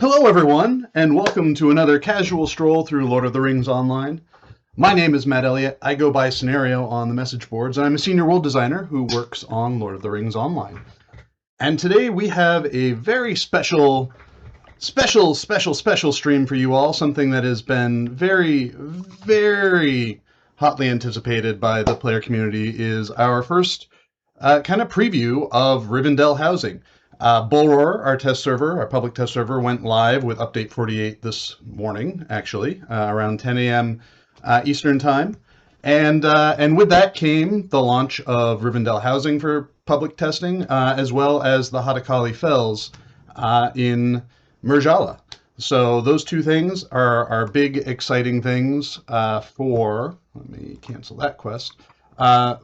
Hello, everyone, and welcome to another casual stroll through Lord of the Rings Online. My name is Matt Elliott. I go by Scenario on the message boards, and I'm a senior world designer who works on Lord of the Rings Online. And today we have a very special stream for you all, something that has been very hotly anticipated by the player community is our first kind of preview of Rivendell housing. Bullroar, our test server, our public test server, went live with update 48 this morning, actually, around 10 a.m. Eastern time. And with that came the launch of Rivendell housing for public testing, as well as the Hatakali Fells in Murjala. So those two things are big, exciting things let me cancel that quest,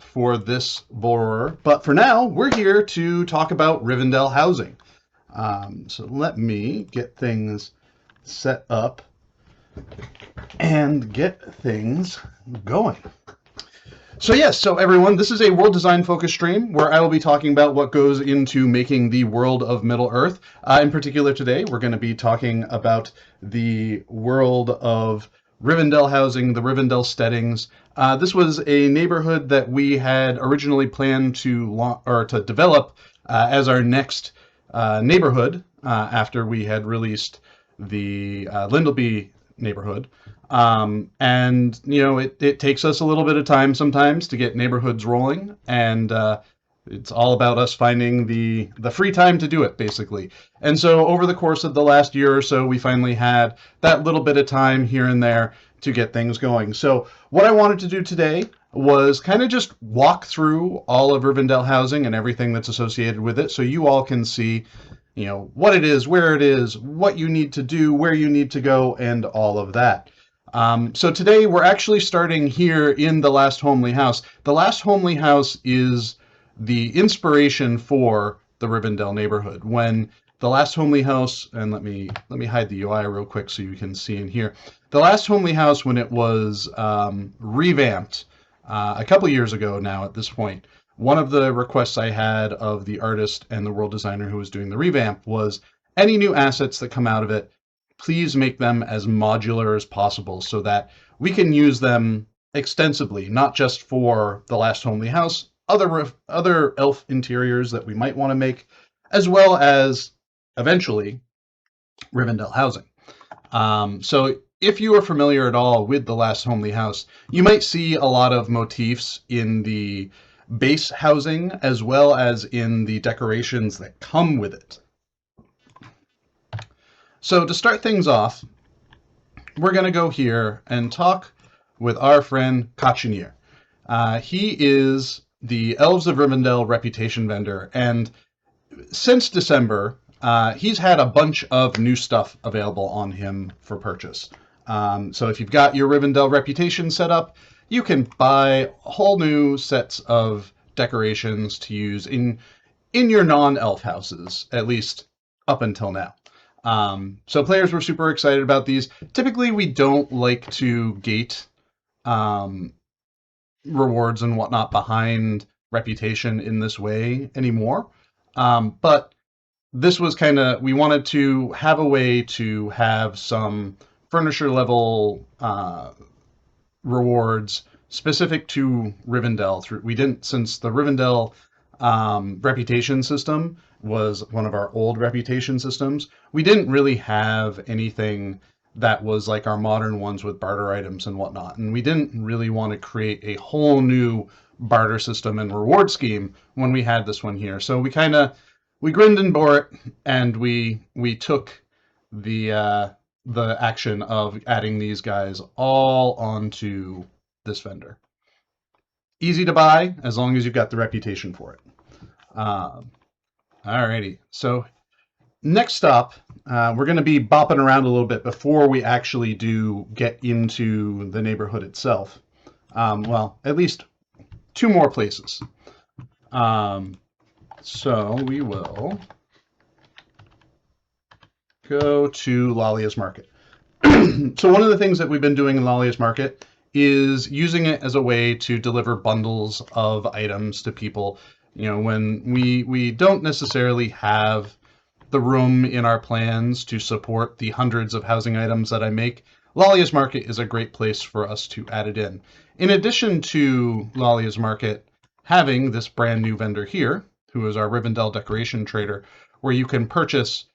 for this borer. But for now, we're here to talk about Rivendell housing. So let me get things set up and get things going. So yes, so everyone, this is a world design focused stream where I will be talking about what goes into making the world of Middle-earth. In particular today, we're going to be talking about the world of Rivendell housing, the Rivendell steadings. This was a neighborhood that we had originally planned to develop as our next neighborhood after we had released the Lindleby neighborhood. And you know, it takes us a little bit of time sometimes to get neighborhoods rolling, and it's all about us finding the free time to do it, basically. And so over the course of the last year or so, we finally had that little bit of time here and there to get things going. So what I wanted to do today was kind of just walk through all of Rivendell housing and everything that's associated with it, so you all can see, you know, what it is, where it is, what you need to do, where you need to go, and all of that. So today we're actually starting here in the Last Homely House. The Last Homely House is the inspiration for the Rivendell neighborhood. When the Last Homely House, and let me hide the UI real quick so you can see in here. The Last Homely House, when it was revamped a couple years ago now at this point, one of the requests I had of the artist and the world designer who was doing the revamp was any new assets that come out of it, please make them as modular as possible so that we can use them extensively, not just for the Last Homely House, other elf interiors that we might want to make, as well as eventually Rivendell housing. So if you are familiar at all with the Last Homely House, you might see a lot of motifs in the base housing as well as in the decorations that come with it. So to start things off, we're going to go here and talk with our friend Kachinier. He is the Elves of Rivendell reputation vendor, and since December, he's had a bunch of new stuff available on him for purchase. So if you've got your Rivendell reputation set up, you can buy whole new sets of decorations to use in your non-elf houses, at least up until now. So players were super excited about these. Typically, we don't like to gate rewards and whatnot behind reputation in this way anymore. But this was kind of, we wanted to have a way to have some furniture level rewards specific to Rivendell. We didn't, since the Rivendell reputation system was one of our old reputation systems, we didn't really have anything that was like our modern ones with barter items and whatnot. And we didn't really want to create a whole new barter system and reward scheme when we had this one here. So we grinned and bore it, and we took the action of adding these guys all onto this vendor. Easy to buy as long as you've got the reputation for it. Alrighty, so next stop, we're going to be bopping around a little bit before we actually do get into the neighborhood itself. Well, at least two more places. So we will go to Lalia's Market. So one of the things that we've been doing in Lalia's Market is using it as a way to deliver bundles of items to people. You know, when we don't necessarily have the room in our plans to support the hundreds of housing items that I make, Lalia's Market is a great place for us to add it in. In addition to Lalia's Market having this brand new vendor here, who is our Rivendell decoration trader, where you can purchase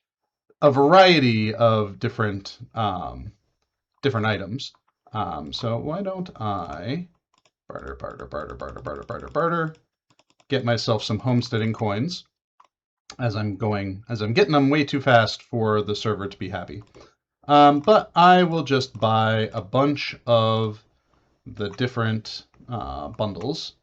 a variety of different items. So why don't I barter, get myself some homesteading coins as I'm getting them way too fast for the server to be happy. But I will just buy a bunch of the different bundles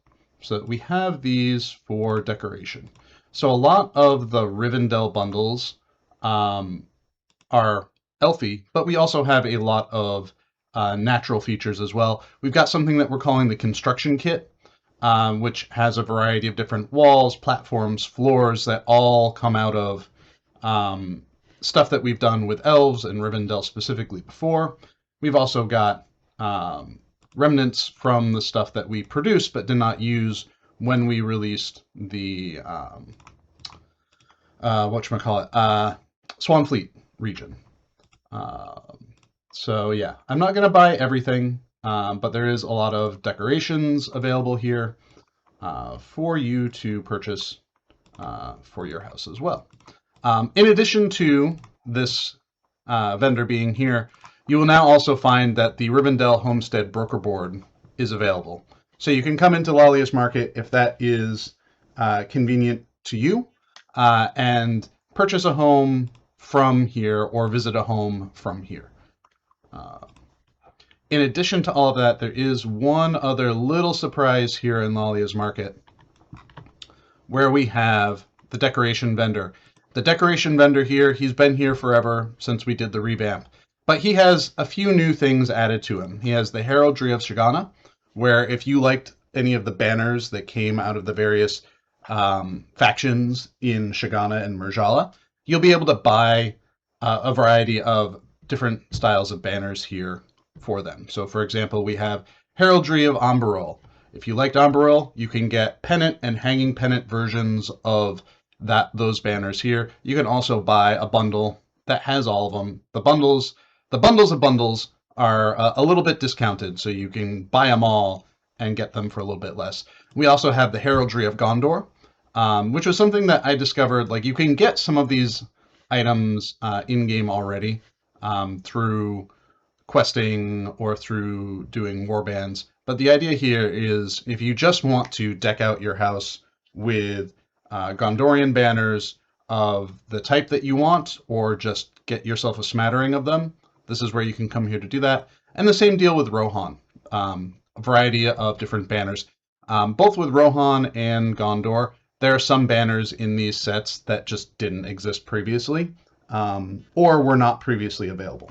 so that we have these for decoration. So a lot of the Rivendell bundles are elfy, but we also have a lot of natural features as well. We've got something that we're calling the construction kit, which has a variety of different walls, platforms, floors that all come out of stuff that we've done with elves and Rivendell specifically before. We've also got remnants from the stuff that we produced but did not use when we released the Swanfleet region. So yeah, I'm not going to buy everything, but there is a lot of decorations available here for you to purchase for your house as well. In addition to this vendor being here, you will now also find that the Rivendell Homestead Broker Board is available. So you can come into Lalia's Market if that is convenient to you and purchase a home from here or visit a home from here. In addition to all of that, there is one other little surprise here in Lalia's Market where we have the decoration vendor. The decoration vendor here, he's been here forever since we did the revamp, but he has a few new things added to him. He has the Heraldry of Shigana, where if you liked any of the banners that came out of the various factions in Shigana and Murjala, you'll be able to buy a variety of different styles of banners here for them. So for example, we have Heraldry of Amberol. If you liked Amberol, you can get pennant and hanging pennant versions of those banners here. You can also buy a bundle that has all of them. The bundles of bundles are a little bit discounted, so you can buy them all and get them for a little bit less. We also have the Heraldry of Gondor, which was something that I discovered. Like, you can get some of these items in-game already through questing or through doing warbands. But the idea here is if you just want to deck out your house with Gondorian banners of the type that you want, or just get yourself a smattering of them, this is where you can come here to do that. And the same deal with Rohan, a variety of different banners. Both with Rohan and Gondor, there are some banners in these sets that just didn't exist previously, or were not previously available.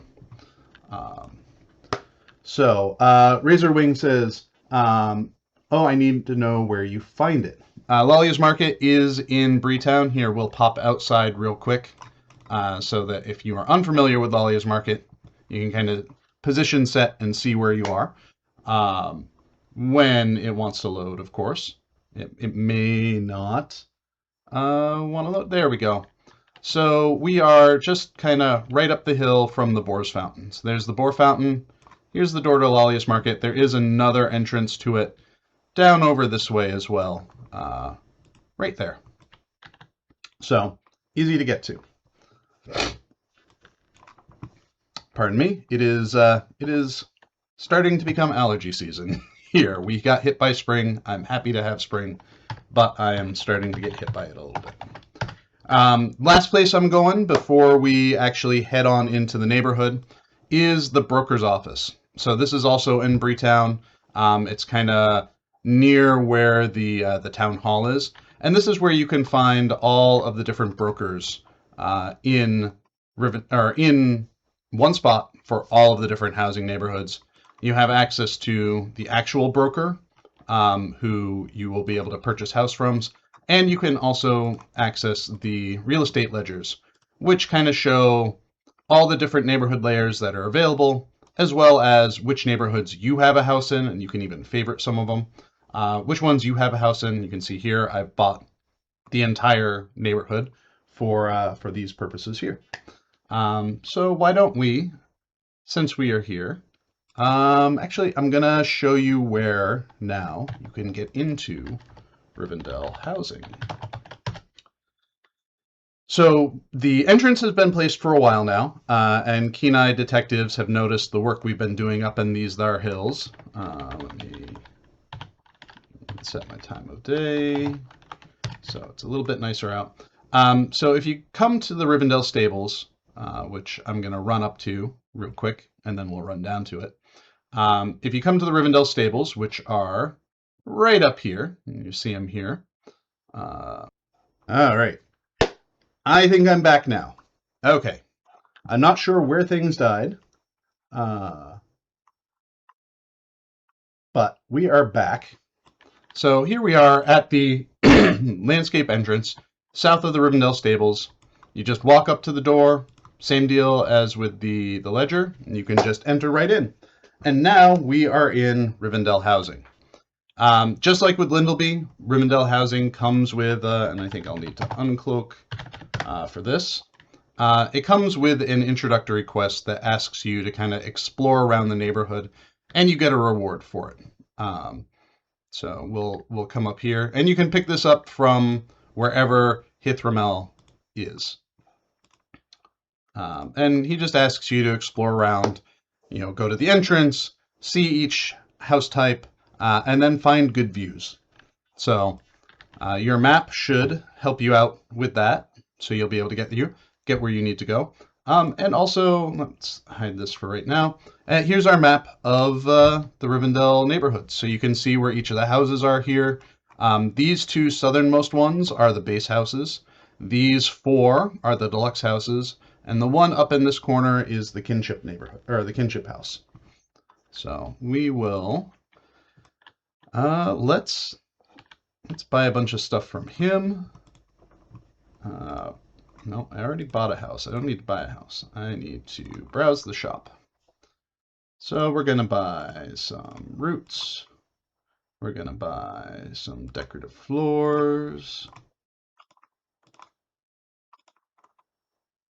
Razorwing says, oh, I need to know where you find it. Lalia's Market is in Breetown. Here, we'll pop outside real quick so that if you are unfamiliar with Lalia's Market, you can kind of position set and see where you are. When it wants to load, of course. It may not want to load. There we go. So we are just kind of right up the hill from the Boar's Fountain. So there's the Boar Fountain. Here's the door to Lalia's Market. There is another entrance to it down over this way as well. Right there. So easy to get to. Pardon me. It is starting to become allergy season here. We got hit by spring. I'm happy to have spring, but I am starting to get hit by it a little bit. Last place I'm going before we actually head on into the neighborhood is the broker's office. So this is also in Breetown. It's kind of near where the town hall is, and this is where you can find all of the different brokers in one spot for all of the different housing neighborhoods. You have access to the actual broker, who you will be able to purchase house from, and you can also access the real estate ledgers, which kind of show all the different neighborhood layers that are available, as well as which neighborhoods you have a house in, and you can even favorite some of them. Which ones you have a house in, you can see here. I've bought the entire neighborhood for these purposes here. So why don't we, since we are here, actually I'm gonna show you where now you can get into Rivendell housing. So the entrance has been placed for a while now, and keen-eyed detectives have noticed the work we've been doing up in these thar hills. Let me set my time of day so it's a little bit nicer out. So if you come to the Rivendell stables, which I'm going to run up to real quick, and then we'll run down to it. If you come to the Rivendell stables, which are right up here, you see them here. All right. I think I'm back now. Okay. I'm not sure where things died, but we are back. So here we are at the landscape entrance, south of the Rivendell stables. You just walk up to the door, same deal as with the ledger, and you can just enter right in. And now we are in Rivendell housing. Just like with Lindleby, Rivendell housing comes with, and I think I'll need to uncloak for this. It comes with an introductory quest that asks you to kind of explore around the neighborhood, and you get a reward for it. So we'll come up here, and you can pick this up from wherever Hithramel is. And he just asks you to explore around, go to the entrance, see each house type, and then find good views. So your map should help you out with that, so you'll be able to get where you need to go. And also, let's hide this for right now. Here's our map of the Rivendell neighborhood, so you can see where each of the houses are here. These two southernmost ones are the base houses. These four are the deluxe houses, and the one up in this corner is the kinship neighborhood, or the kinship house. So we will let's buy a bunch of stuff from him. No, I already bought a house. I don't need to buy a house. I need to browse the shop. So we're gonna buy some roots. We're gonna buy some decorative floors.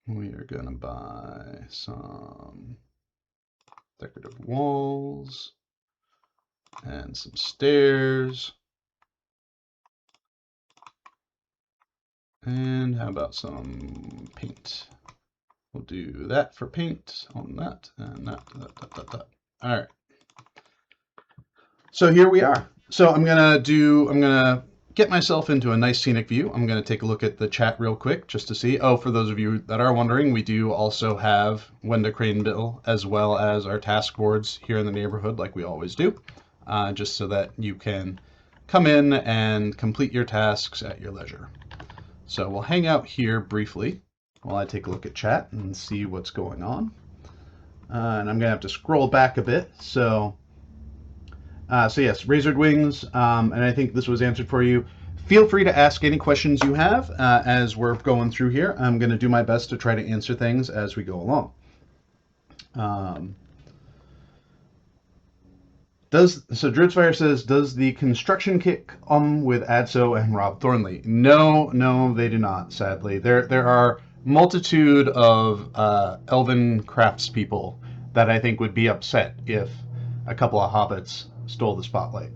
We are gonna buy some decorative walls and some stairs. And how about some paint? We'll do that for paint on that and that. All right. So here we are. So I'm gonna get myself into a nice scenic view. I'm gonna take a look at the chat real quick just to see. Oh, for those of you that are wondering, we do also have Wenda Craneville as well as our task boards here in the neighborhood, like we always do, just so that you can come in and complete your tasks at your leisure. So we'll hang out here briefly while I take a look at chat and see what's going on. And I'm gonna have to scroll back a bit. So yes, Razored Wings, and I think this was answered for you. Feel free to ask any questions you have as we're going through here. I'm gonna do my best to try to answer things as we go along. So Druidsfire says, does the construction kit come with Adso and Rob Thornley? No, they do not, sadly. There are multitude of elven craftspeople that I think would be upset if a couple of hobbits stole the spotlight.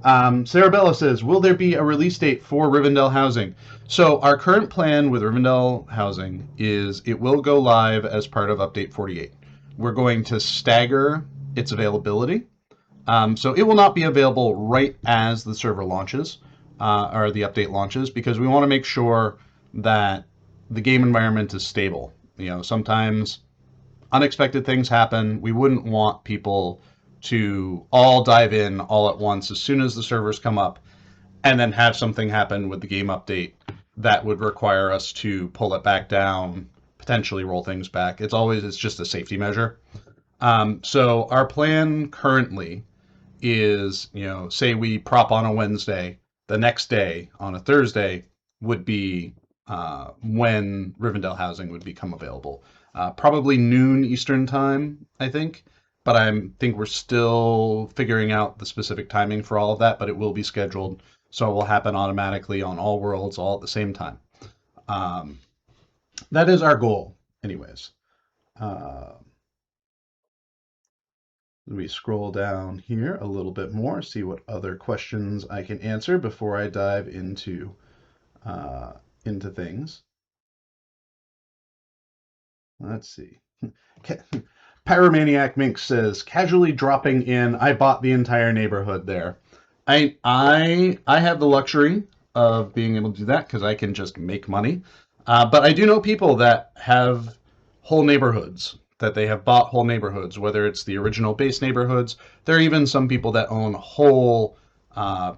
Sarabella says, will there be a release date for Rivendell housing? So our current plan with Rivendell housing is it will go live as part of Update 48. We're going to stagger its availability. So it will not be available right as the server launches, or the update launches, because we want to make sure that the game environment is stable. Sometimes unexpected things happen. We wouldn't want people to all dive in all at once as soon as the servers come up, and then have something happen with the game update that would require us to pull it back down, potentially roll things back. It's just a safety measure. So our plan currently is, say we prop on a Wednesday, the next day on a Thursday would be when Rivendell housing would become available. Probably noon Eastern time, I think, but I think we're still figuring out the specific timing for all of that, but it will be scheduled, so it will happen automatically on all worlds all at the same time. That is our goal, anyways. Uh, Let me scroll down here a little bit more, see what other questions I can answer before I dive uh, into things. Let's see. Pyromaniac Mink says, casually dropping in, I bought the entire neighborhood there. I have the luxury of being able to do that because I can just make money. But I do know people that have whole neighborhoods, that they have bought whole neighborhoods, whether it's the original base neighborhoods. There are even some people that own whole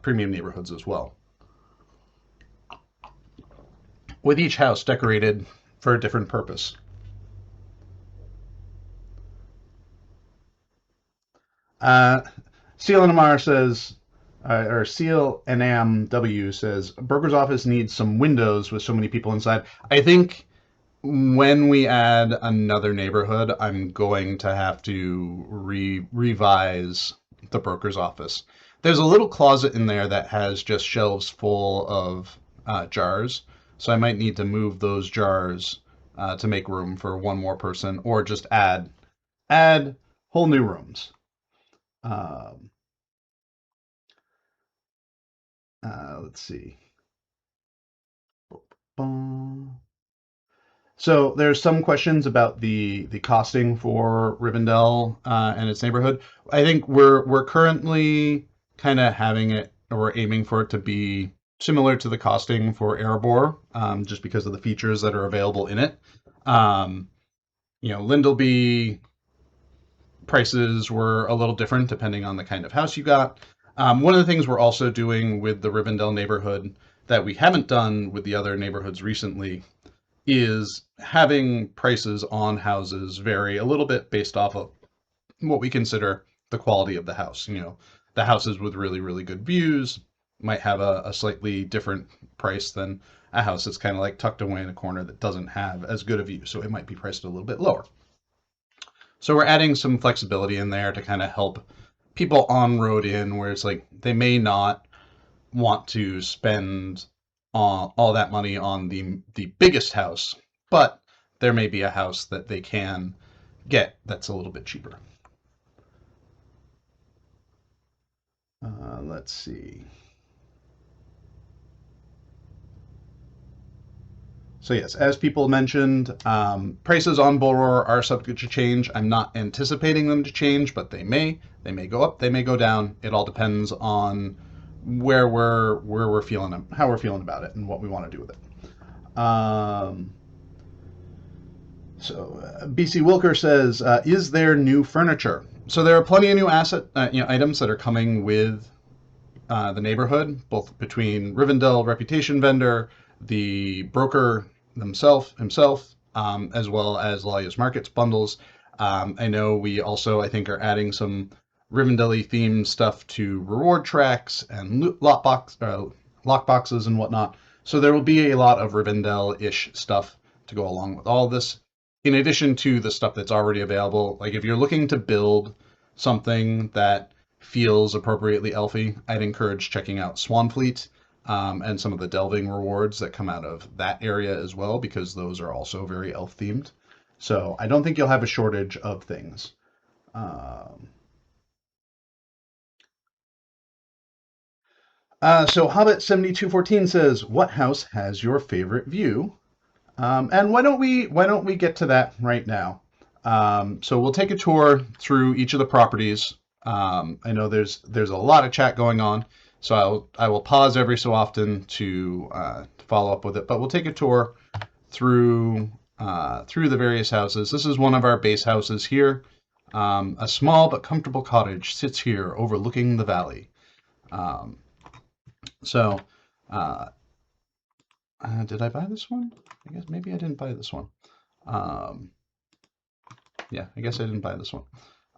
premium neighborhoods as well, with each house decorated for a different purpose. Uh, Seal NMR says, or Seal NMW says, broker's office needs some windows with so many people inside. I think when we add another neighborhood, I'm going to have to revise the broker's office. There's a little closet in there that has just shelves full of jars, so I might need to move those jars to make room for one more person, or just add whole new rooms. Um, let's see. So there's some questions about the costing for Rivendell and its neighborhood. I think we're currently kind of having it, or we're aiming for it to be similar to the costing for Erebor, just because of the features that are available in it. Um, Lindleby prices were a little different depending on the kind of house you got. One of the things we're also doing with the Rivendell neighborhood that we haven't done with the other neighborhoods recently is having prices on houses vary a little bit based off of what we consider the quality of the house. The houses with really, really good views might have a slightly different price than a house that's kind of like tucked away in a corner that doesn't have as good a view. So it might be priced a little bit lower. So we're adding some flexibility in there to kind of help people on road in where it's like they may not want to spend all that money on the biggest house, but there may be a house that they can get that's a little bit cheaper. Let's see. So yes, as people mentioned, prices on Bullroar are subject to change. I'm not anticipating them to change, but they may. They may go up. They may go down. It all depends on where we're feeling, how we're feeling about it, and what we want to do with it. BC Wilker says, "Is there new furniture?" So there are plenty of new items that are coming with the neighborhood, both between Rivendell Reputation Vendor, the broker himself, as well as Lalia's Markets bundles. I know we also, I think, are adding some Rivendell-y themed stuff to reward tracks and lock boxes and whatnot. So there will be a lot of Rivendell-ish stuff to go along with all of this. In addition to the stuff that's already available, like if you're looking to build something that feels appropriately elfy, I'd encourage checking out Swanfleet and some of the delving rewards that come out of that area as well, because those are also very elf themed. So I don't think you'll have a shortage of things. So Hobbit7214 says, "What house has your favorite view?" And why don't we get to that right now? So we'll take a tour through each of the properties. I know there's a lot of chat going on, so I will pause every so often to follow up with it. But we'll take a tour through the various houses. This is one of our base houses here. A small but comfortable cottage sits here overlooking the valley. So, did I buy this one? I guess maybe I didn't buy this one. Yeah, I guess I didn't buy this one.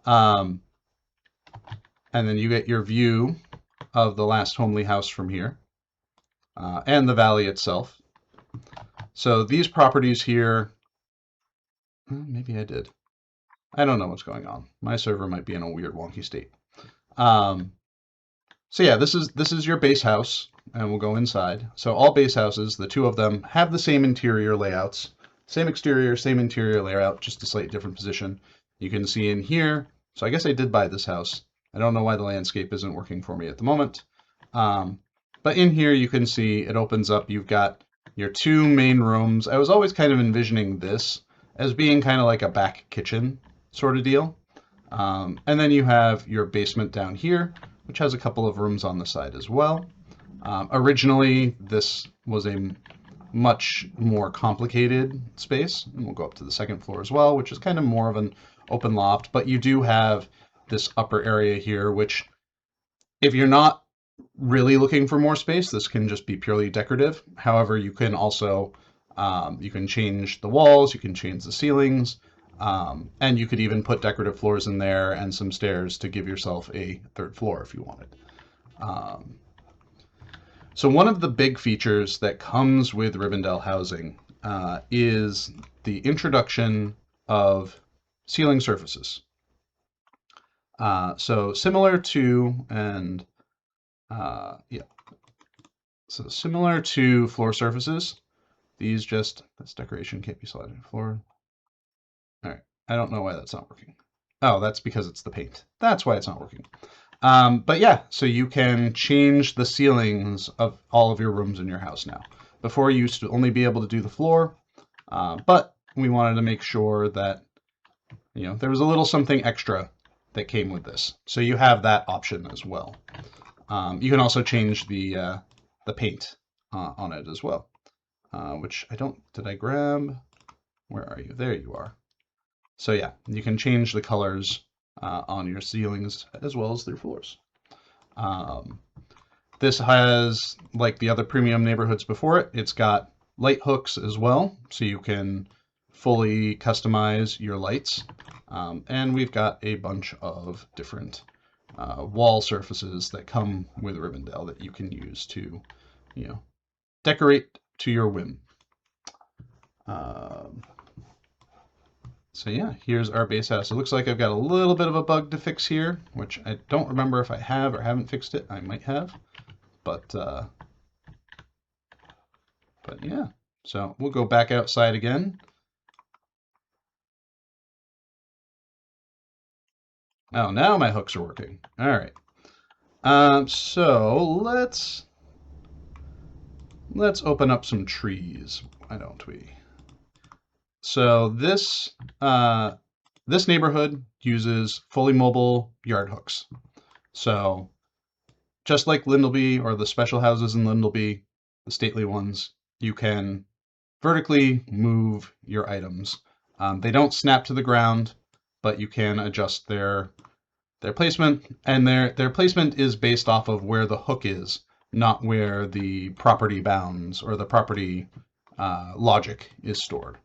And then you get your view of the last homely house from here, and the valley itself. So these properties here, maybe I did. I don't know what's going on. My server might be in a weird wonky state. So yeah, this is your base house, and we'll go inside. So all base houses, the two of them, have the same interior layouts. Same exterior, same interior layout, just a slightly different position. You can see in here, so I guess I did buy this house. I don't know why the landscape isn't working for me at the moment. But in here you can see it opens up. You've got your two main rooms. I was always kind of envisioning this as being kind of like a back kitchen sort of deal. And then you have your basement down here, which has a couple of rooms on the side as well. Originally, this was a much more complicated space, and we'll go up to the second floor as well, which is kind of more of an open loft, but you do have this upper area here, which if you're not really looking for more space, this can just be purely decorative. However, you can also you can change the walls, you can change the ceilings, and you could even put decorative floors in there and some stairs to give yourself a third floor if you wanted. So one of the big features that comes with Rivendell housing is the introduction of ceiling surfaces. So similar to, so similar to floor surfaces, these just, this decoration can't be selected floor. All right, I don't know why that's not working. Oh, that's because it's the paint. That's why it's not working. But yeah, so you can change the ceilings of all of your rooms in your house now. Before you used to only be able to do the floor, but we wanted to make sure that, you know, there was a little something extra that came with this. So you have that option as well. You can also change the paint on it as well, which I don't, did I grab? Where are you? There you are. So yeah, you can change the colors on your ceilings as well as their floors. This has, like the other premium neighborhoods before it, it's got light hooks as well, so you can fully customize your lights. And we've got a bunch of different wall surfaces that come with Rivendell that you can use to, you know, decorate to your whim. So yeah, here's our base house. It looks like I've got a little bit of a bug to fix here, which I don't remember if I have or haven't fixed it. I might have, but yeah. So we'll go back outside again. Oh, now my hooks are working. All right. So let's open up some trees. Why don't we? So this this neighborhood uses fully mobile yard hooks. So just like Lindleby or the special houses in Lindleby, the stately ones, you can vertically move your items. They don't snap to the ground, but you can adjust their placement, and their placement is based off of where the hook is, not where the property bounds or the property logic is stored.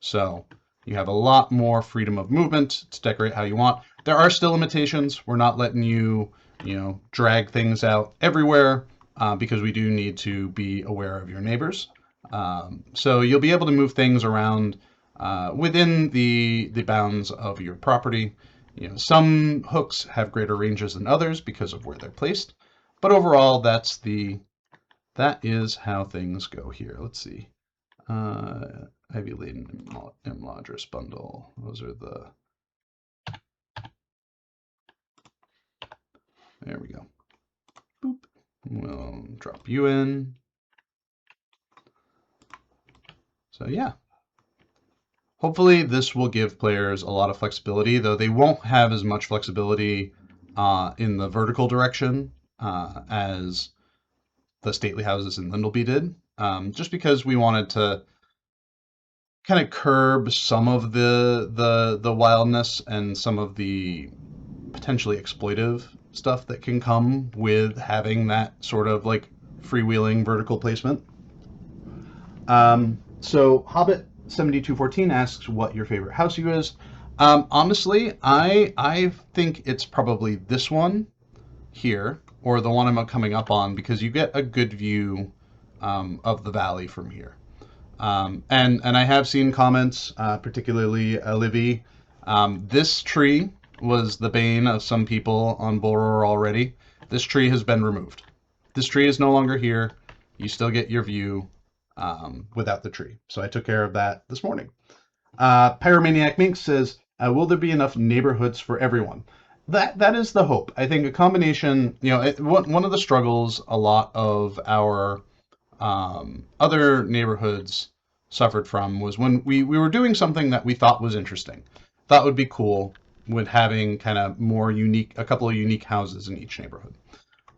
So you have a lot more freedom of movement to decorate how you want. There are still limitations. We're not letting you, drag things out everywhere because we do need to be aware of your neighbors. So you'll be able to move things around within the bounds of your property. Some hooks have greater ranges than others because of where they're placed, but overall, that is how things go here. Let's see. Heavy laden Imladris bundle. Those are the. There we go. Boop. We'll drop you in. So yeah. Hopefully this will give players a lot of flexibility, though they won't have as much flexibility in the vertical direction as the stately houses in Lindleby did, just because we wanted to kind of curb some of the wildness and some of the potentially exploitive stuff that can come with having that sort of like freewheeling vertical placement. So Hobbit 7214 asks what your favorite house view is. Honestly, I think it's probably this one here or the one I'm coming up on, because you get a good view of the valley from here. And I have seen comments, particularly Livy. This tree was the bane of some people on Boror already. This tree has been removed. This tree is no longer here. You still get your view. without the tree. So I took care of that this morning. Pyromaniac Mink says, will there be enough neighborhoods for everyone? That is the hope. I think a combination, one of the struggles a lot of our other neighborhoods suffered from was when we were doing something that we thought was interesting, thought would be cool, with having kind of a couple of unique houses in each neighborhood.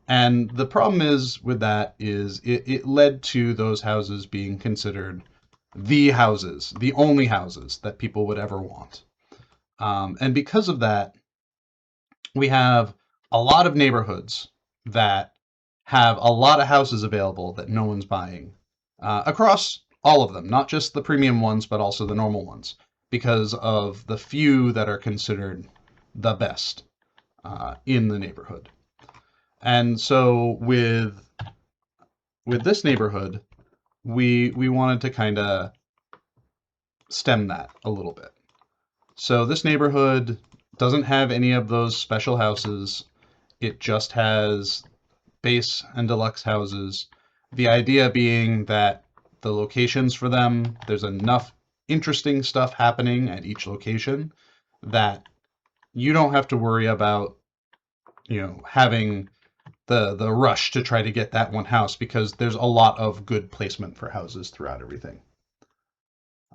And the problem is with that is it led to those houses being considered the only houses that people would ever want. And because of that, we have a lot of neighborhoods that have a lot of houses available that no one's buying across all of them, not just the premium ones, but also the normal ones, because of the few that are considered the best in the neighborhood. And so with this neighborhood, we wanted to kind of stem that a little bit. So this neighborhood doesn't have any of those special houses. It just has base and deluxe houses. The idea being that the locations for them, there's enough interesting stuff happening at each location that you don't have to worry about, having the rush to try to get that one house, because there's a lot of good placement for houses throughout everything.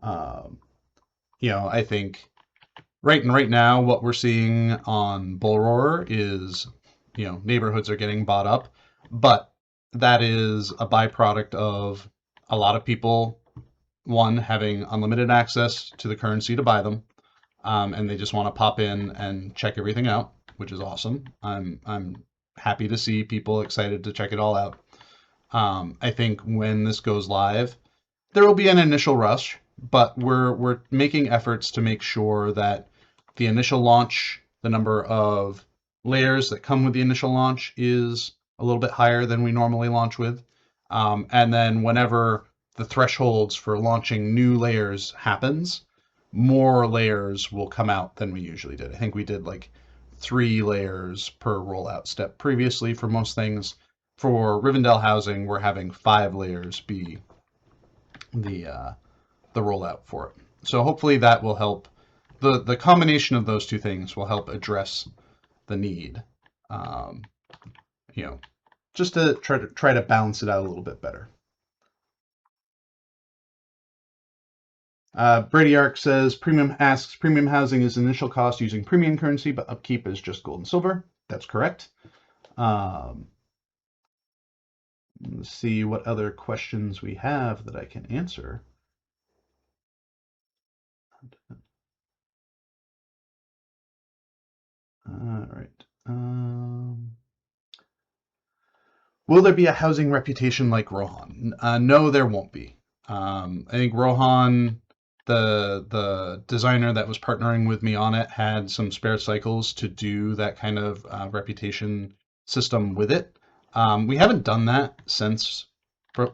I think right now what we're seeing on Bullroarer is, neighborhoods are getting bought up, but that is a byproduct of a lot of people, one, having unlimited access to the currency to buy them, and they just want to pop in and check everything out, which is awesome. I'm happy to see people excited to check it all out. I think when this goes live, there will be an initial rush, but we're making efforts to make sure that the initial launch, the number of layers that come with the initial launch, is a little bit higher than we normally launch with. And then whenever the thresholds for launching new layers happens, more layers will come out than we usually did. I think we did like 3 layers per rollout step previously for most things. For Rivendell housing, we're having 5 layers be the rollout for it. So hopefully that will help. The combination of those two things will help address the need. Just to try to balance it out a little bit better. Brady Arc says, premium housing is initial cost using premium currency, but upkeep is just gold and silver. That's correct. Let's see what other questions we have that I can answer. All right. Will there be a housing reputation like Rohan? No, there won't be. I think Rohan, the designer that was partnering with me on it, had some spare cycles to do that kind of reputation system with it. We haven't done that since, Rohan.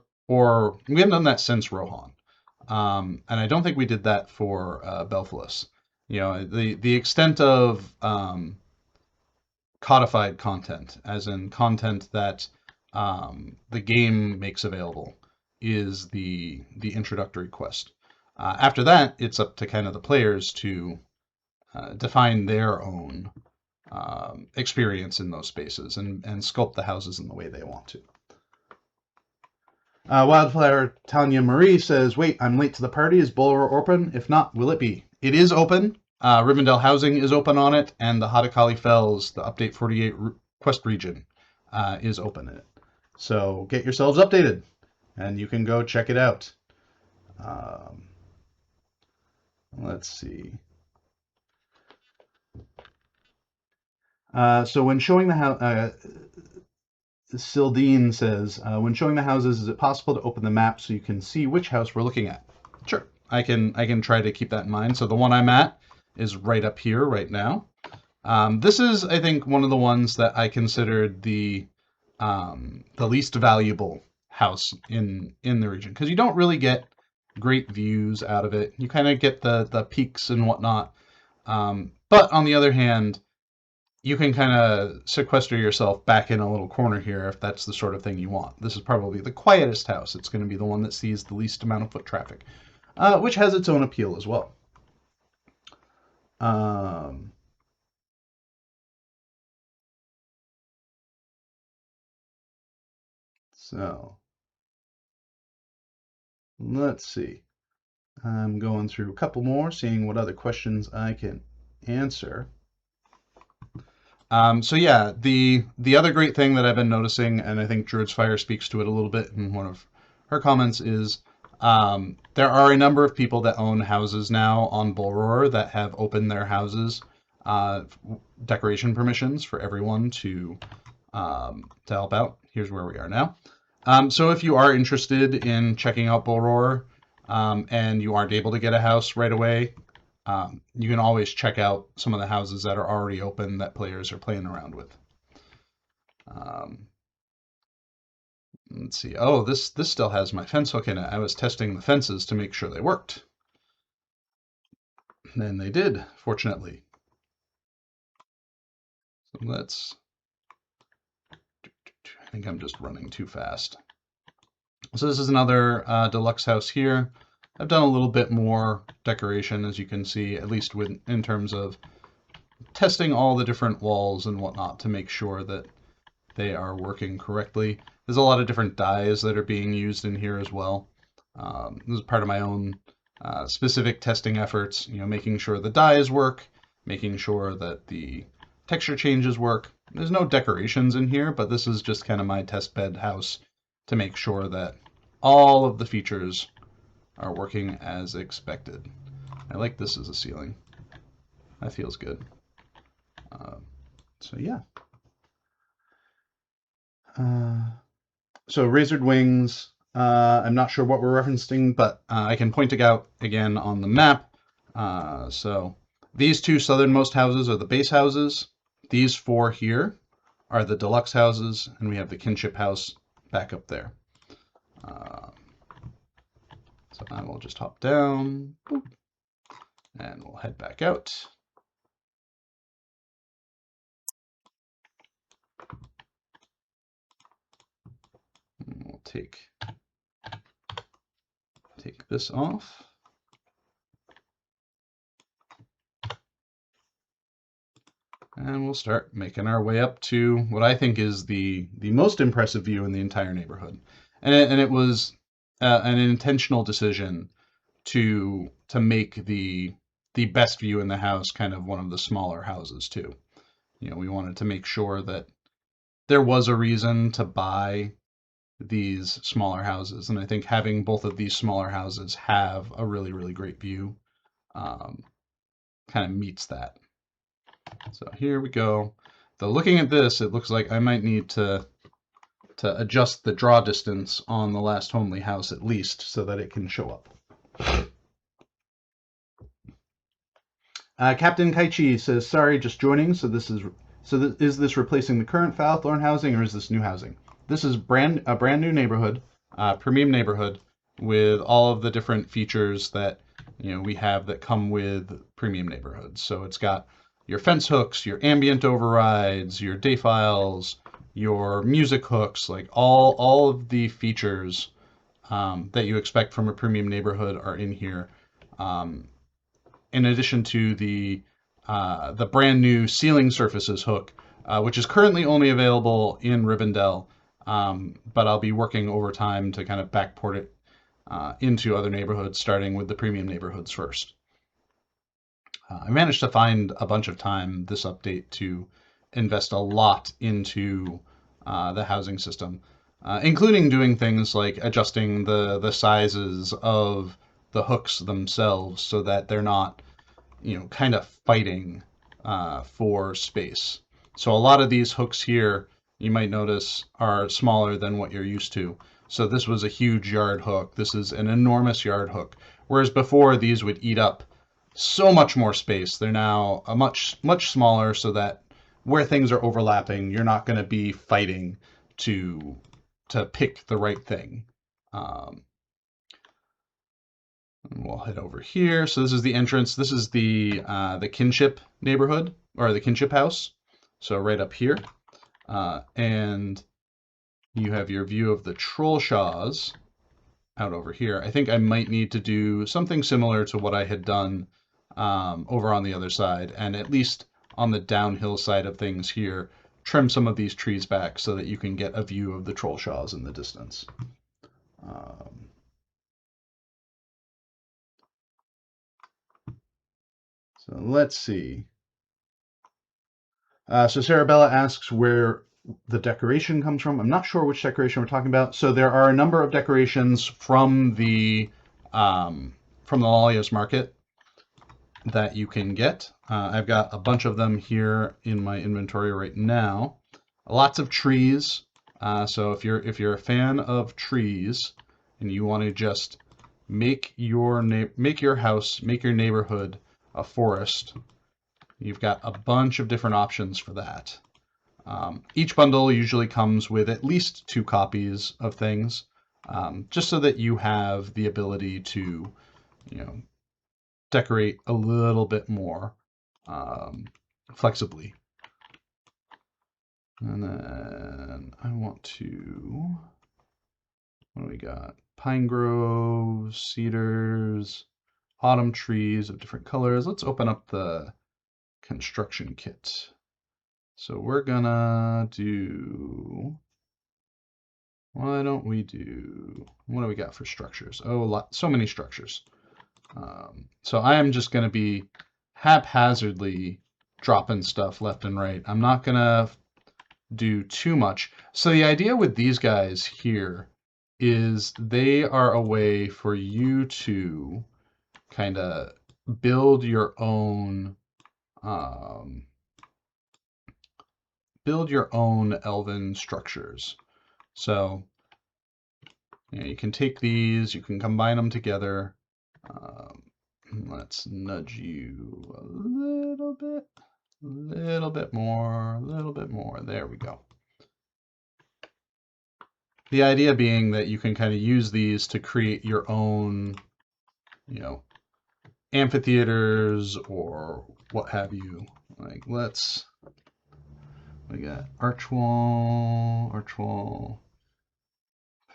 And I don't think we did that for Belphilus. The extent of codified content, as in content that the game makes available, is the introductory quest. After that, it's up to kind of the players to define their own experience in those spaces and sculpt the houses in the way they want to. Wildflower Tanya Marie says, wait, I'm late to the party. Is Bullroarer open? If not, will it be? It is open. Rivendell Housing is open on it, and the Hadakali Fells, the Update 48 quest region, is open in it. So get yourselves updated, and you can go check it out. Let's see. So when showing the house, Sildine says, when showing the houses, is it possible to open the map so you can see which house we're looking at? Sure, I can try to keep that in mind. So the one I'm at is right up here right now. This is, I think, one of the ones that I considered the least valuable house in the region, because you don't really get great views out of it. You kind of get the peaks and whatnot. But on the other hand, you can kind of sequester yourself back in a little corner here if that's the sort of thing you want. This is probably the quietest house. It's going to be the one that sees the least amount of foot traffic, which has its own appeal as well. Um, so let's see. I'm going through a couple more, seeing what other questions I can answer. So yeah, the other great thing that I've been noticing, and I think Druid's Fire speaks to it a little bit in one of her comments, is there are a number of people that own houses now on Bullroar that have opened their houses uh, decoration permissions for everyone to help out. Here's where we are now. So if you are interested in checking out Bullroar and you aren't able to get a house right away, you can always check out some of the houses that are already open that players are playing around with. Let's see. Oh, this still has my fence hook in it. I was testing the fences to make sure they worked. And they did, fortunately. So let's... I think I'm just running too fast. So this is another deluxe house here. I've done a little bit more decoration, as you can see, at least in terms of testing all the different walls and whatnot to make sure that they are working correctly. There's a lot of different dyes that are being used in here as well. This is part of my own specific testing efforts, making sure the dyes work, making sure that the texture changes work. There's no decorations in here, but this is just kind of my test bed house to make sure that all of the features are working as expected. I like this as a ceiling. That feels good. So yeah. So Razored Wings, I'm not sure what we're referencing, but I can point it out again on the map. So these two southernmost houses are the base houses. These four here are the deluxe houses, and we have the kinship house back up there. So I will just hop down, boop, and we'll head back out. And we'll take this off. And we'll start making our way up to what I think is the most impressive view in the entire neighborhood. And it was an intentional decision to make the best view in the house kind of one of the smaller houses too. We wanted to make sure that there was a reason to buy these smaller houses, and I think having both of these smaller houses have a really, really great view kind of meets that. So here we go. Though looking at this, it looks like I might need to adjust the draw distance on the last homely house at least so that it can show up. Captain Kaichi says, "Sorry, just joining. So is this replacing the current Falthorn housing or is this new housing? This is a brand new neighborhood, premium neighborhood with all of the different features that we have that come with premium neighborhoods. So it's got your fence hooks, your ambient overrides, your day files, your music hooks, like all of the features that you expect from a premium neighborhood are in here. In addition to the brand new ceiling surfaces hook, which is currently only available in Rivendell, but I'll be working overtime to kind of backport it into other neighborhoods, starting with the premium neighborhoods first. I managed to find a bunch of time this update to invest a lot into the housing system, including doing things like adjusting the sizes of the hooks themselves so that they're not, kind of fighting for space. So a lot of these hooks here, you might notice, are smaller than what you're used to. So this was a huge yard hook. This is an enormous yard hook. Whereas before, these would eat up so much more space. They're now a much smaller, so that where things are overlapping, you're not going to be fighting to pick the right thing. And we'll head over here. So this is the entrance. This is the kinship neighborhood, or the kinship house. So right up here, and you have your view of the Trollshaws out over here. I think I might need to do something similar to what I had done over on the other side, and at least on the downhill side of things here, trim some of these trees back so that you can get a view of the Trollshaws in the distance. So let's see. So Sarabella asks where the decoration comes from. I'm not sure which decoration we're talking about. So there are a number of decorations from the Lalios market that you can get. I've got a bunch of them here in my inventory right now. Lots of trees. So if you're a fan of trees and you want to just make your house, make your neighborhood a forest, you've got a bunch of different options for that. Each bundle usually comes with at least 2 copies of things, just so that you have the ability to, decorate a little bit more flexibly. And then I want to, what do we got? Pine groves, cedars, autumn trees of different colors. Let's open up the construction kit. So we're gonna do, why don't we do, what do we got for structures? Oh, so many structures. So I am just gonna be haphazardly dropping stuff left and right. I'm not gonna do too much. So the idea with these guys here is they are a way for you to kind of build your own elven structures. So you can take these, you can combine them together. Let's nudge you a little bit more. There we go. The idea being that you can kind of use these to create your own, amphitheaters or what have you. Like we got arch wall,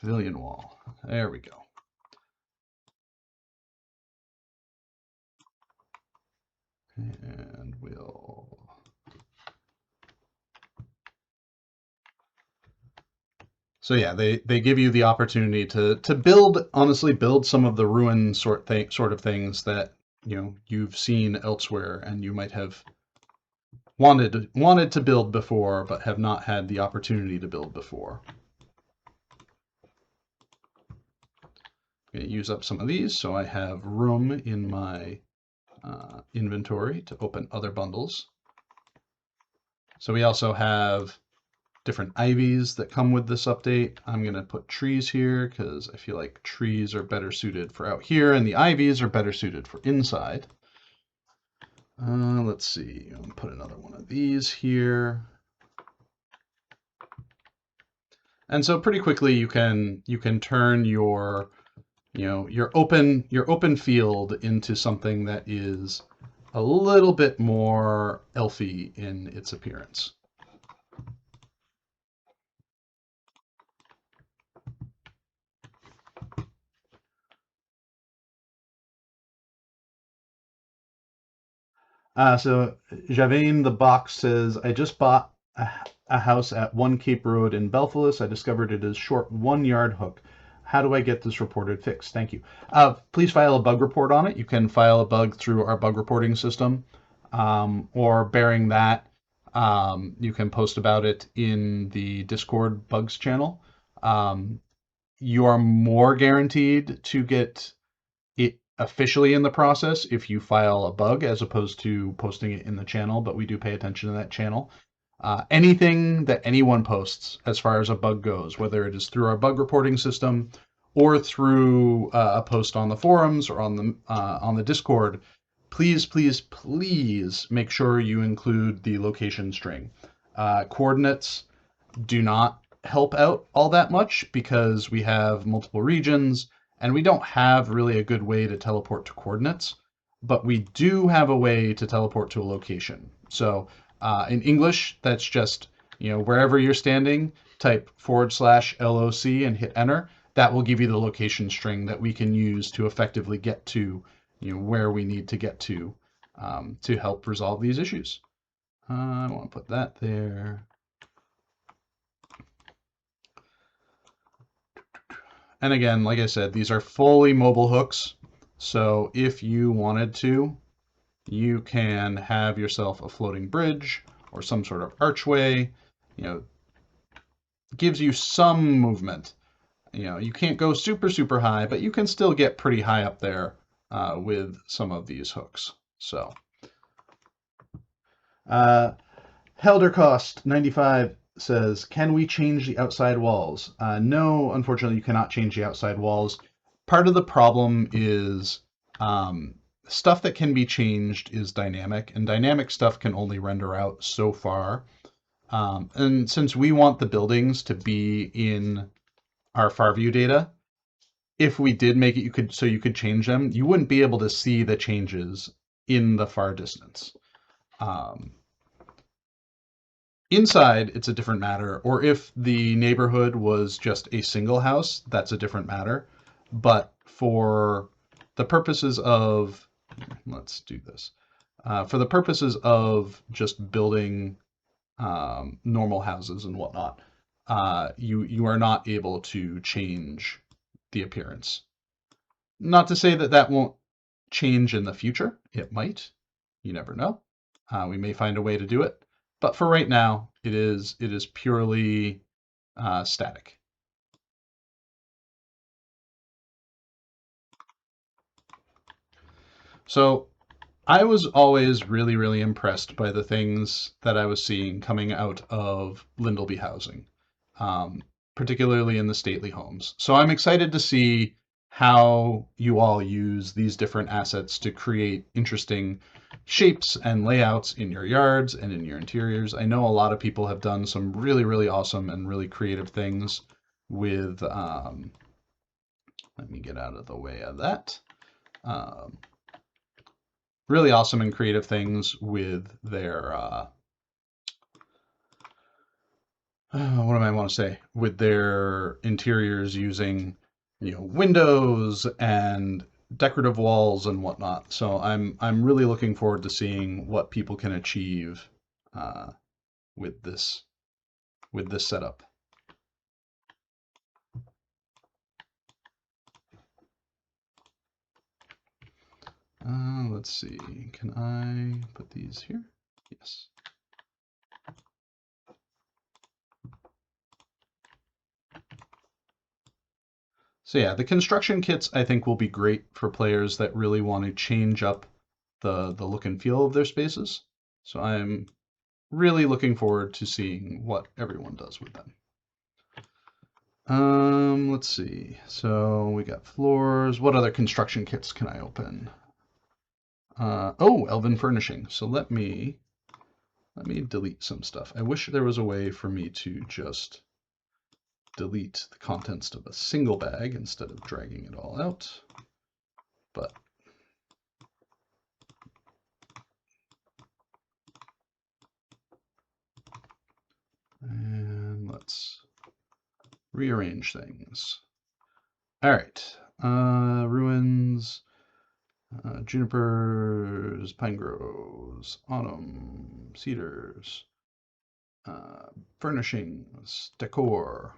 pavilion wall. There we go. And we'll So yeah, they give you the opportunity to honestly build some of the ruin sort of things that you've seen elsewhere and you might have wanted to build before but have not had the opportunity to build before. I'm going to use up some of these so I have room in my inventory to open other bundles. So we also have different ivies that come with this update. I'm going to put trees here because I feel like trees are better suited for out here and the ivies are better suited for inside. Let's see, I'll put another one of these here. And so pretty quickly you can turn your your open field into something that is a little bit more elfy in its appearance. So Javane the Box says, I just bought a house at 1 Cape Road in Belfast. I discovered it is short 1 yard hook. How do I get this reported fixed? Thank you. Please file a bug report on it. You can file a bug through our bug reporting system, or bearing that, you can post about it in the Discord bugs channel. You are more guaranteed to get it officially in the process if you file a bug as opposed to posting it in the channel, but we do pay attention to that channel. Anything that anyone posts as far as a bug goes, whether it is through our bug reporting system or through a post on the forums or on the Discord, please make sure you include the location string. Coordinates do not help out all that much because we have multiple regions and we don't have really a good way to teleport to coordinates, but we do have a way to teleport to a location. So In English, that's just, wherever you're standing, type /LOC and hit enter. That will give you the location string that we can use to effectively get to, where we need to get to help resolve these issues. I want to put that there. And again, like I said, these are fully mobile hooks. So if you wanted to, you can have yourself a floating bridge or some sort of archway, gives you some movement. You can't go super, super high, but you can still get pretty high up there with some of these hooks. So, Heldercost 95 says, can we change the outside walls? No, unfortunately, you cannot change the outside walls. Part of the problem is stuff that can be changed is dynamic, and dynamic stuff can only render out so far. And since we want the buildings to be in our far view data, if we did make it you could change them, you wouldn't be able to see the changes in the far distance. Inside, it's a different matter, or if the neighborhood was just a single house, that's a different matter. But for the purposes of, let's do this, for the purposes of just building normal houses and whatnot, you are not able to change the appearance. Not to say that that won't change in the future. It might. You never know. We may find a way to do it. But for right now, it is purely static. So I was always really, really impressed by the things that I was seeing coming out of Lindleby Housing, particularly in the stately homes. So I'm excited to see how you all use these different assets to create interesting shapes and layouts in your yards and in your interiors. I know a lot of people have done some really, really awesome and really creative things with, let me get out of the way of that. Really awesome and creative things with their, what do I want to say? With their interiors using, windows and decorative walls and whatnot. So I'm really looking forward to seeing what people can achieve with this setup. Let's see. Can I put these here? Yes. So yeah, the construction kits I think will be great for players that really want to change up the look and feel of their spaces. So I'm really looking forward to seeing what everyone does with them. Let's see. So we got floors. What other construction kits can I open? Oh, Elven Furnishing. So let me delete some stuff. I wish there was a way for me to just delete the contents of a single bag instead of dragging it all out. But and let's rearrange things. All right, ruins, junipers, pine groves, autumn, cedars, furnishings, decor.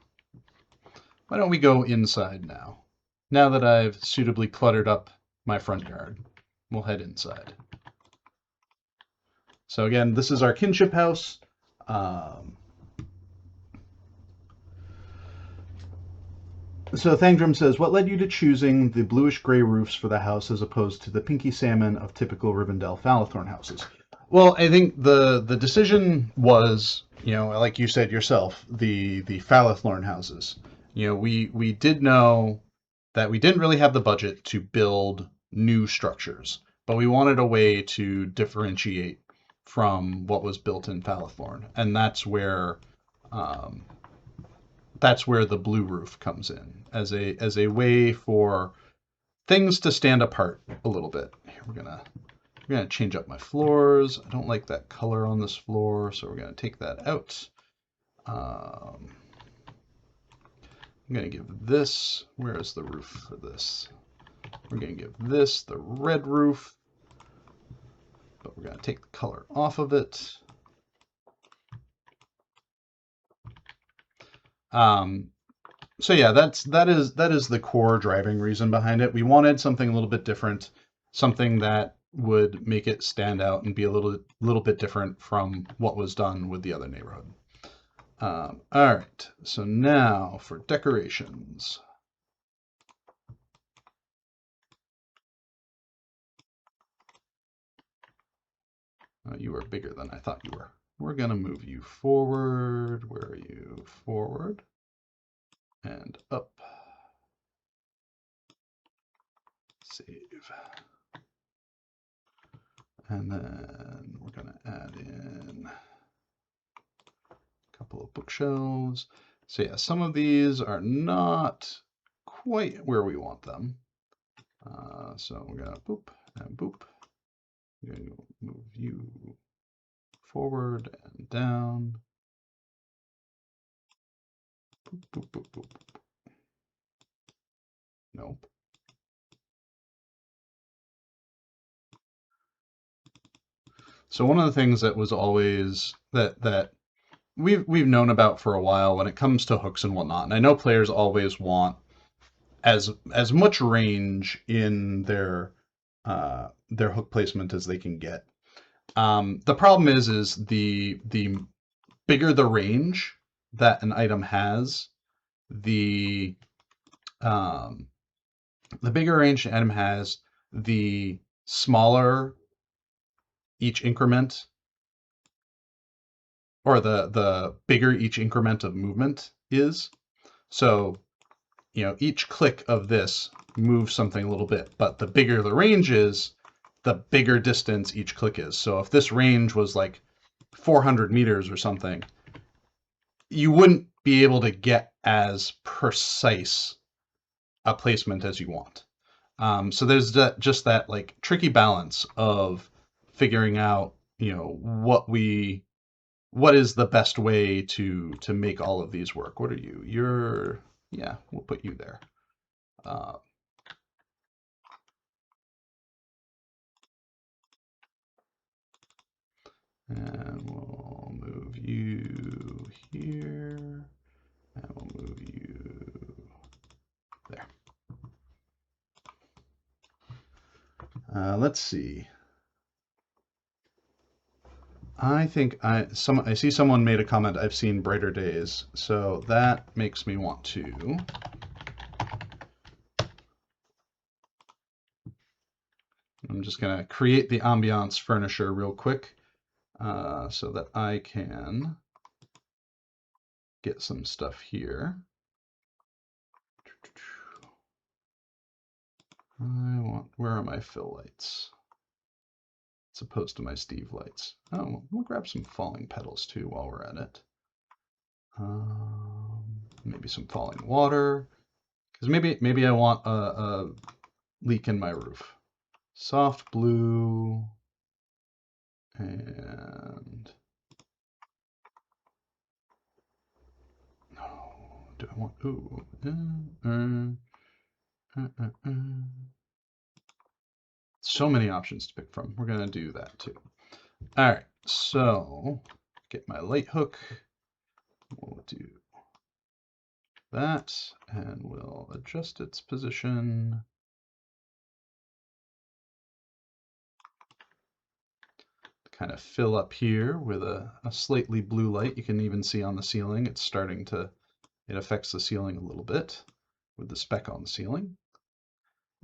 Why don't we go inside now? Now that I've suitably cluttered up my front yard, we'll head inside. So again, this is our kinship house. So Thangdrum says, what led you to choosing the bluish-gray roofs for the house as opposed to the pinky salmon of typical Rivendell Fallothorn houses? Well, I think the decision was, like you said yourself, the Fallothorn houses. We did know that we didn't really have the budget to build new structures, but we wanted a way to differentiate from what was built in Fallothorn, and that's where the blue roof comes in as a way for things to stand apart a little bit. Here, we're gonna We're going to change up my floors. I don't like that color on this floor, so we're going to take that out. I'm going to give this, where is the roof for this? We're going to give this the red roof, but we're going to take the color off of it. So yeah, that is the core driving reason behind it. We wanted something a little bit different, something that would make it stand out and be a little bit different from what was done with the other neighborhood. All right, so now for decorations. You are bigger than I thought you were. We're gonna move you forward. Where are you? Forward and up. Save. And then we're gonna add in a couple of bookshelves. So yeah, some of these are not quite where we want them. So we're gonna boop and boop. We're gonna move you forward and down. Boop, boop, boop, boop. Nope. So one of the things that was always that we've known about for a while when it comes to hooks and whatnot, and I know players always want as much range in their hook placement as they can get. The problem is the bigger the range that an item has, the bigger range an item has, the smaller each increment, or the bigger each increment of movement is. So, you know, each click of this moves something a little bit, but the bigger the range is, the bigger distance each click is. So if this range was like 400 meters or something, you wouldn't be able to get as precise a placement as you want. So there's just that like tricky balance of figuring out, you know, what is the best way to make all of these work. What are you? You're, yeah, we'll put you there. And we'll move you here, and we'll move you there. Let's see. I think I see someone made a comment, I've seen brighter days, so that makes me want to I'm just going to create the ambiance furnisher real quick so that I can get some stuff here. Where are my fill lights? As opposed to my Steve lights. Oh, we'll grab some falling petals too while we're at it. Maybe some falling water, because maybe I want a leak in my roof. Soft blue, and no, do I want, ooh, so many options to pick from. We're gonna do that too. All right, so get my light hook. We'll do that, and we'll adjust its position. Kind of fill up here with a slightly blue light. You can even see on the ceiling, it's starting to, it affects the ceiling a little bit with the speck on the ceiling.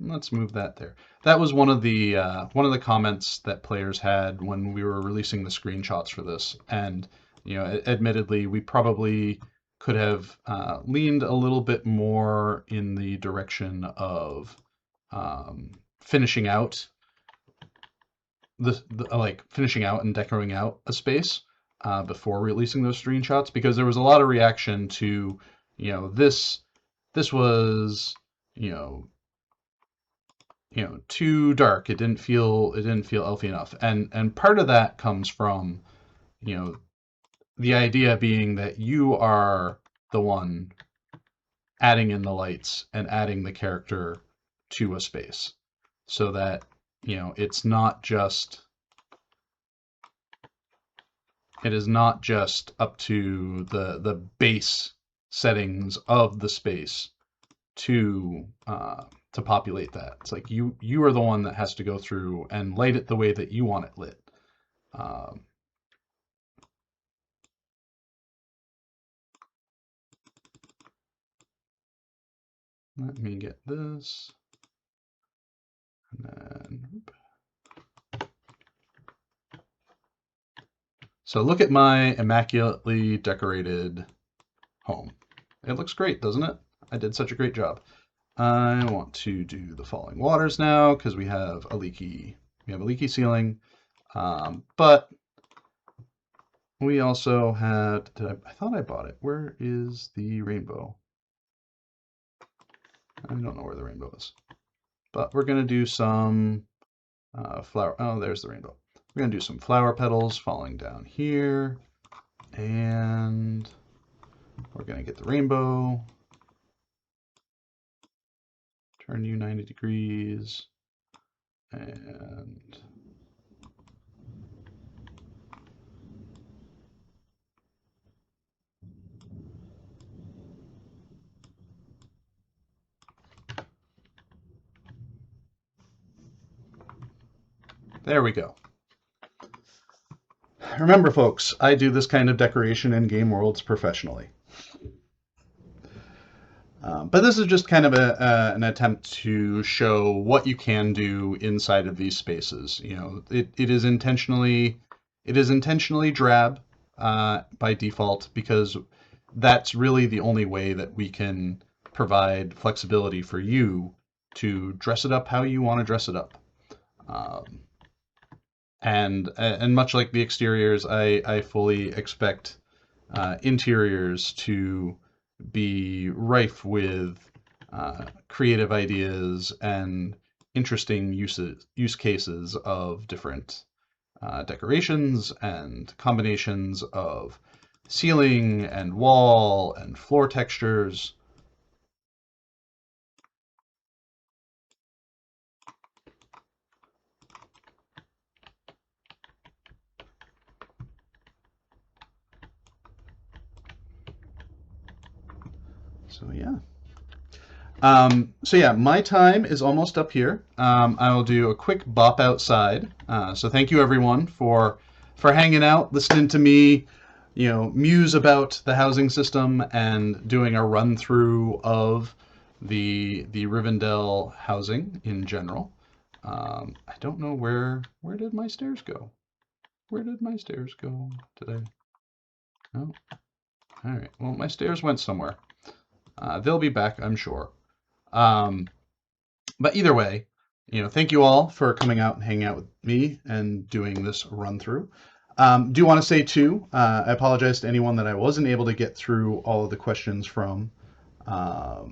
And let's move that there. That was one of the comments that players had when we were releasing the screenshots for this. And, you know, admittedly, we probably could have leaned a little bit more in the direction of finishing out like finishing out and decorating out a space before releasing those screenshots, because there was a lot of reaction to, you know, this was, you know, too dark. It didn't feel elfy enough. And part of that comes from, the idea being that you are the one adding in the lights and adding the character to a space, so that it's not just it is not just up to the base settings of the space to populate that. It's like you are the one that has to go through and light it the way that you want it lit. Let me get this. And then, so look at my immaculately decorated home. It looks great, doesn't it? I did such a great job. I want to do the falling waters now because we have a leaky ceiling. But we also had, I thought I bought it. Where is the rainbow? I don't know where the rainbow is. But we're going to do some flower. Oh, there's the rainbow. We're going to do some flower petals falling down here. And we're going to get the rainbow. Turn you 90 degrees. And there we go. Remember, folks, I do this kind of decoration in game worlds professionally. But this is just kind of an attempt to show what you can do inside of these spaces. It is intentionally drab by default, because that's really the only way that we can provide flexibility for you to dress it up how you want to dress it up. And much like the exteriors, I fully expect interiors to be rife with creative ideas and interesting use cases of different decorations and combinations of ceiling and wall and floor textures. So yeah. My time is almost up here. I will do a quick bop outside. So thank you everyone for hanging out, listening to me, muse about the housing system and doing a run through of the Rivendell housing in general. I don't know where did my stairs go? Where did my stairs go today? Oh, all right. Well, my stairs went somewhere. They'll be back, I'm sure. But either way, thank you all for coming out and hanging out with me and doing this run through. Do want to say too, I apologize to anyone that I wasn't able to get through all of the questions from. But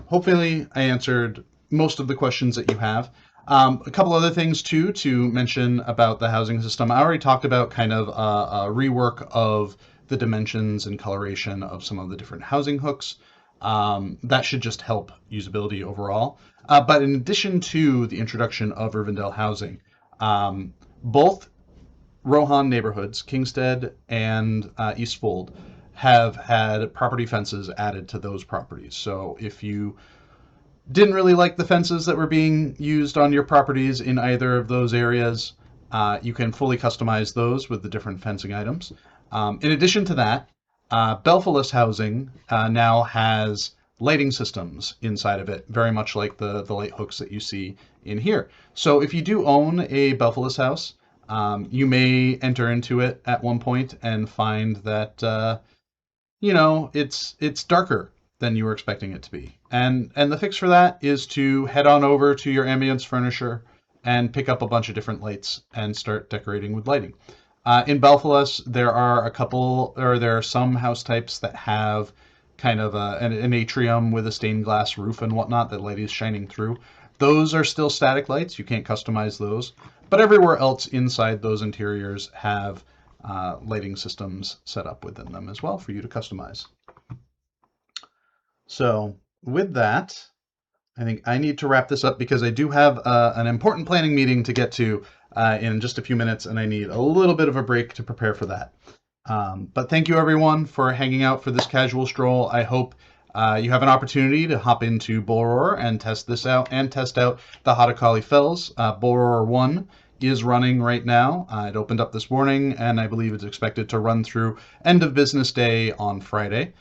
hopefully I answered most of the questions that you have. A couple other things too to mention about the housing system. I already talked about kind of a rework of the dimensions and coloration of some of the different housing hooks. That should just help usability overall. But in addition to the introduction of Rivendell housing, both Rohan neighborhoods, Kingstead and Eastfold, have had property fences added to those properties. So if you didn't really like the fences that were being used on your properties in either of those areas, you can fully customize those with the different fencing items. In addition to that, Belphilus housing now has lighting systems inside of it, very much like the light hooks that you see in here. So if you do own a Belphilus house, you may enter into it at one point and find that it's darker than you were expecting it to be. And the fix for that is to head on over to your ambience furnisher and pick up a bunch of different lights and start decorating with lighting. In Belphilus, there are some house types that have kind of an atrium with a stained glass roof and whatnot that light is shining through. Those are still static lights. You can't customize those. But everywhere else inside those interiors have lighting systems set up within them as well for you to customize. So with that, I think I need to wrap this up because I do have an important planning meeting to get to in just a few minutes, and I need a little bit of a break to prepare for that. But thank you, everyone, for hanging out for this casual stroll. I hope you have an opportunity to hop into Bullroarer and test this out and test out the Hatakali Fells. Bullroarer 1 is running right now. It opened up this morning, and I believe it's expected to run through end of business day on Friday.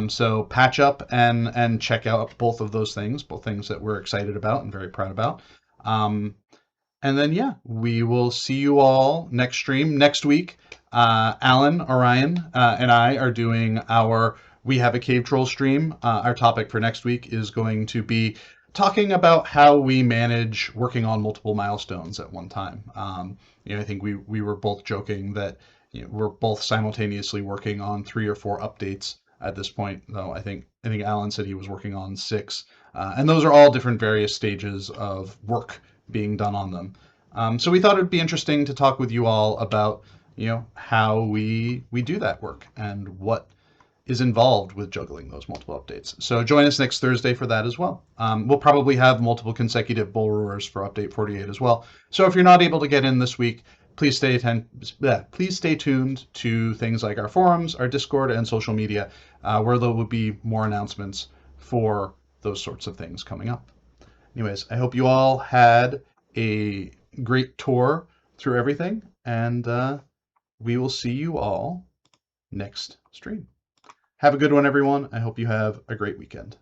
So patch up and check out both of those things, both things that we're excited about and very proud about. And then, yeah, we will see you all next stream next week. Alan, Orion, and I are doing our We Have a Cave Troll stream. Our topic for next week is going to be talking about how we manage working on multiple milestones at one time. I think we were both joking that we're both simultaneously working on 3 or 4 updates at this point, though I think Alan said he was working on 6. And those are all different various stages of work being done on them. So we thought it would be interesting to talk with you all about how we do that work and what is involved with juggling those multiple updates. So join us next Thursday for that as well. We'll probably have multiple consecutive bull roars for update 48 as well. So if you're not able to get in this week, please stay tuned to things like our forums, our Discord, and social media, where there will be more announcements for those sorts of things coming up. Anyways, I hope you all had a great tour through everything, and we will see you all next stream. Have a good one, everyone. I hope you have a great weekend.